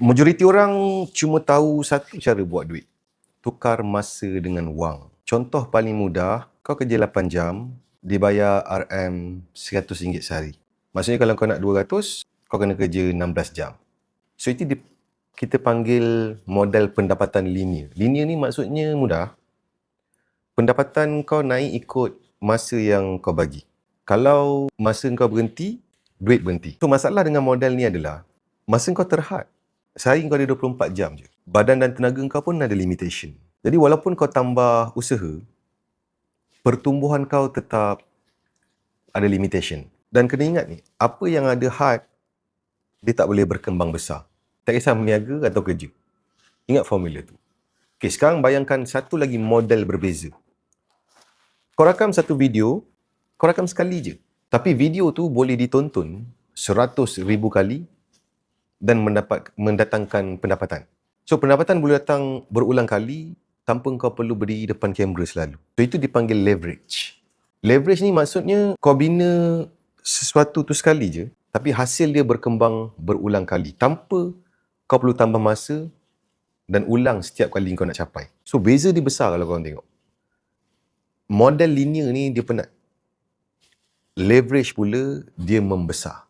Majoriti orang cuma tahu satu cara buat duit. Tukar masa dengan wang. Contoh paling mudah, kau kerja 8 jam, dibayar RM100 sehari. Maksudnya kalau kau nak 200, kau kena kerja 16 jam. So itu kita panggil model pendapatan linear. Linear ni maksudnya mudah. Pendapatan kau naik ikut masa yang kau bagi. Kalau masa kau berhenti, duit berhenti. So masalah dengan model ni adalah, masa kau terhad. Sehari kau ada 24 jam je. Badan dan tenaga kau pun ada limitation. Jadi walaupun kau tambah usaha, pertumbuhan kau tetap ada limitation. Dan kena ingat ni, apa yang ada had, dia tak boleh berkembang besar. Tak kisah meniaga atau kerja. Ingat formula tu. Okay, sekarang bayangkan satu lagi model berbeza. Kau rakam satu video, kau rakam sekali je. Tapi video tu boleh ditonton 100,000 kali dan mendatangkan pendapatan. So, pendapatan boleh datang berulang kali tanpa kau perlu berdiri depan kamera selalu. So, itu dipanggil leverage. Leverage ni maksudnya kau bina sesuatu tu sekali je, tapi hasil dia berkembang berulang kali tanpa kau perlu tambah masa dan ulang setiap kali kau nak capai. So, beza dia besar kalau korang tengok. Model linear ni dia penat. Leverage pula dia membesar.